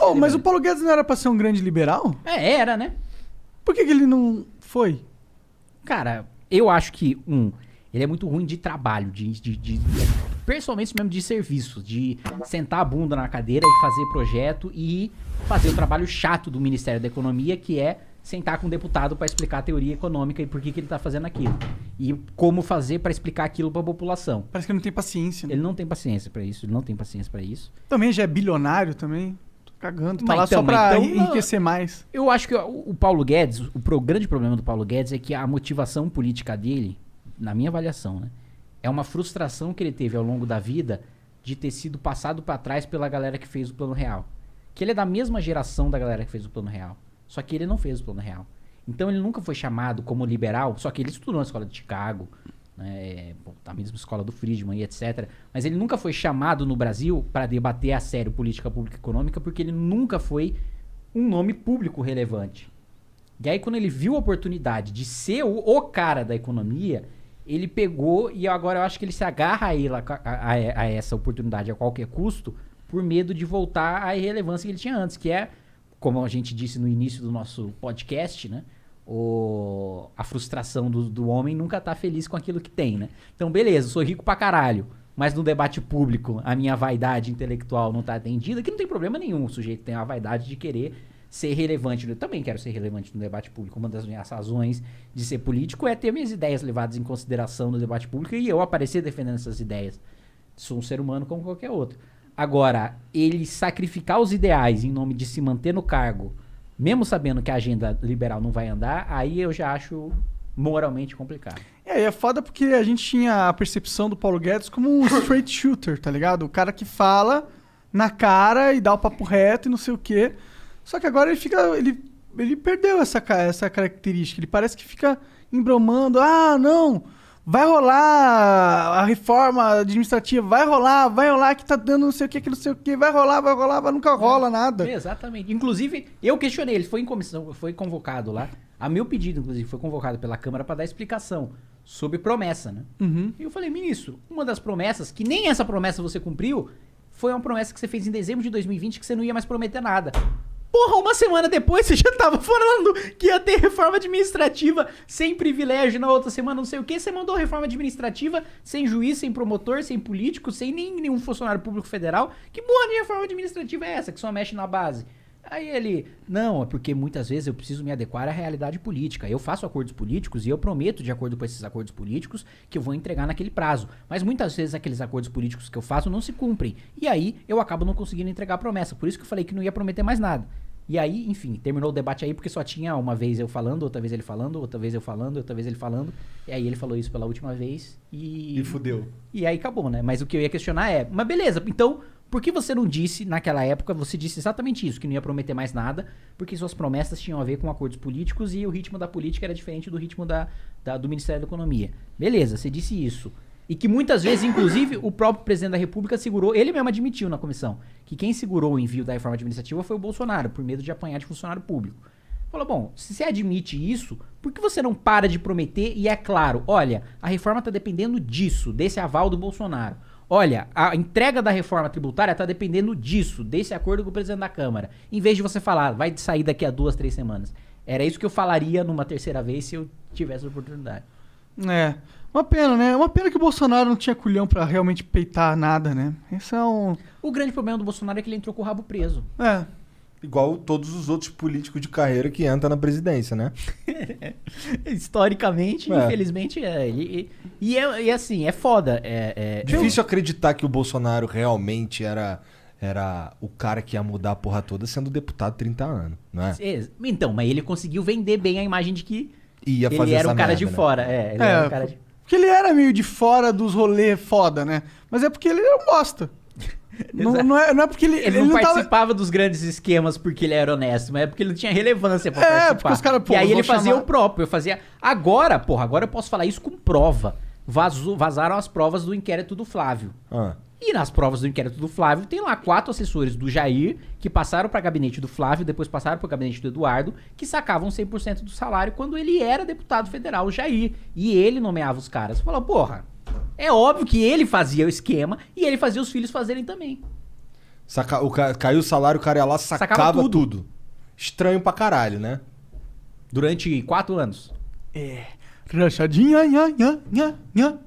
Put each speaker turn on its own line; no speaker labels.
Oh, mas o Paulo Guedes não era pra ser um grande liberal?
Era, né?
Por que ele não foi?
Cara, eu acho que, ele é muito ruim de trabalho, pessoalmente mesmo de serviço, de sentar a bunda na cadeira e fazer projeto e fazer o trabalho chato do Ministério da Economia, que é sentar com um deputado para explicar a teoria econômica e por que ele tá fazendo aquilo. E como fazer para explicar aquilo para a população.
Parece que ele não tem paciência. Né?
Ele não tem paciência para isso,
Também já é bilionário também. Tô cagando. Tá
Mas
lá
então,
só pra
então,
enriquecer mais.
Eu acho que o Paulo Guedes, grande problema do Paulo Guedes é que a motivação política dele, na minha avaliação, né, é uma frustração que ele teve ao longo da vida de ter sido passado pra trás pela galera que fez o Plano Real. Que ele é da mesma geração da galera que fez o Plano Real. Só que ele não fez o Plano Real. Então ele nunca foi chamado como liberal, só que ele estudou na escola de Chicago, né, a mesma escola do Friedman e etc. Mas ele nunca foi chamado no Brasil para debater a sério política pública e econômica, porque ele nunca foi um nome público relevante. E aí quando ele viu a oportunidade de ser o cara da economia, ele pegou e agora eu acho que ele se agarra a essa oportunidade a qualquer custo, por medo de voltar à irrelevância que ele tinha antes, que é, como a gente disse no início do nosso podcast, né? A frustração do homem nunca tá feliz com aquilo que tem, né? Então, beleza, eu sou rico pra caralho, mas no debate público a minha vaidade intelectual não tá atendida, que não tem problema nenhum, o sujeito tem a vaidade de querer ser relevante. Eu também quero ser relevante no debate público. Uma das minhas razões de ser político é ter minhas ideias levadas em consideração no debate público e eu aparecer defendendo essas ideias. Sou um ser humano como qualquer outro. Agora, ele sacrificar os ideais em nome de se manter no cargo, mesmo sabendo que a agenda liberal não vai andar, aí eu já acho moralmente complicado.
E é foda porque a gente tinha a percepção do Paulo Guedes como um straight shooter, tá ligado? O cara que fala na cara e dá o papo reto e não sei o quê. Só que agora ele perdeu essa característica. Ele parece que fica embromando. Ah, não, vai rolar a reforma administrativa, vai rolar que tá dando não sei o que não sei o que, vai rolar, mas nunca rola nada.
Exatamente. Inclusive, eu questionei, ele foi em comissão, foi convocado lá, a meu pedido, inclusive, foi convocado pela Câmara para dar explicação sobre promessa, né?
Uhum.
E eu falei, ministro, uma das promessas, que nem essa promessa você cumpriu, foi uma promessa que você fez em dezembro de 2020 que você não ia mais prometer nada. Porra, uma semana depois você já tava falando que ia ter reforma administrativa sem privilégio, na outra semana não sei o que. Você mandou reforma administrativa sem juiz, sem promotor, sem político, sem nenhum funcionário público federal. Que porra de reforma administrativa é essa que só mexe na base? Aí ele, não, é porque muitas vezes eu preciso me adequar à realidade política. Eu faço acordos políticos e eu prometo, de acordo com esses acordos políticos, que eu vou entregar naquele prazo. Mas muitas vezes aqueles acordos políticos que eu faço não se cumprem. E aí eu acabo não conseguindo entregar a promessa. Por isso que eu falei que não ia prometer mais nada. E aí, enfim, terminou o debate aí porque só tinha uma vez eu falando, outra vez ele falando, outra vez eu falando, outra vez ele falando. E aí ele falou isso pela última vez e
fudeu.
E aí acabou, né? Mas o que eu ia questionar é, mas beleza, então por que você não disse, naquela época, você disse exatamente isso, que não ia prometer mais nada, porque suas promessas tinham a ver com acordos políticos e o ritmo da política era diferente do ritmo do Ministério da Economia. Beleza, você disse isso. E que muitas vezes, inclusive, o próprio presidente da República segurou, ele mesmo admitiu na comissão, que quem segurou o envio da reforma administrativa foi o Bolsonaro, por medo de apanhar de funcionário público. Falou, bom, se você admite isso, por que você não para de prometer e é claro, olha, a reforma está dependendo disso, desse aval do Bolsonaro. Olha, a entrega da reforma tributária está dependendo disso, desse acordo com o presidente da Câmara. Em vez de você falar, vai sair daqui a 2, 3 semanas. Era isso que eu falaria numa terceira vez se eu tivesse a oportunidade.
É, uma pena, né? Uma pena que o Bolsonaro não tinha culhão pra realmente peitar nada, né? Esse é um...
O grande problema do Bolsonaro é que ele entrou com o rabo preso.
É.
Igual todos os outros políticos de carreira que entram na presidência, né?
Historicamente, infelizmente, é. E assim, é foda.
Difícil acreditar que o Bolsonaro realmente era o cara que ia mudar a porra toda sendo deputado 30 anos, não é?
Então, mas ele conseguiu vender bem a imagem de que
ia fazer
ele era
essa
um cara
merda,
de
né?
fora. Ele era um cara de...
Porque ele era meio de fora dos rolês foda, né? Mas é porque ele era um bosta. não é porque
ele não participava dos grandes esquemas porque ele era honesto, mas é porque ele não tinha relevância pra participar.
Porque os caras,
e aí ele fazia o próprio. Agora eu posso falar isso com prova. Vazaram as provas do inquérito do Flávio. E nas provas do inquérito do Flávio, tem lá 4 assessores do Jair, que passaram para gabinete do Flávio, depois passaram para o gabinete do Eduardo, que sacavam 100% do salário quando ele era deputado federal, o Jair. E ele nomeava os caras. Você fala, porra, é óbvio que ele fazia o esquema e ele fazia os filhos fazerem também.
Caiu o salário, o cara ia lá, sacava
tudo.
tudo. Estranho pra caralho, né?
Durante 4 anos.
Rachadinha, nha, nha, nha, nha.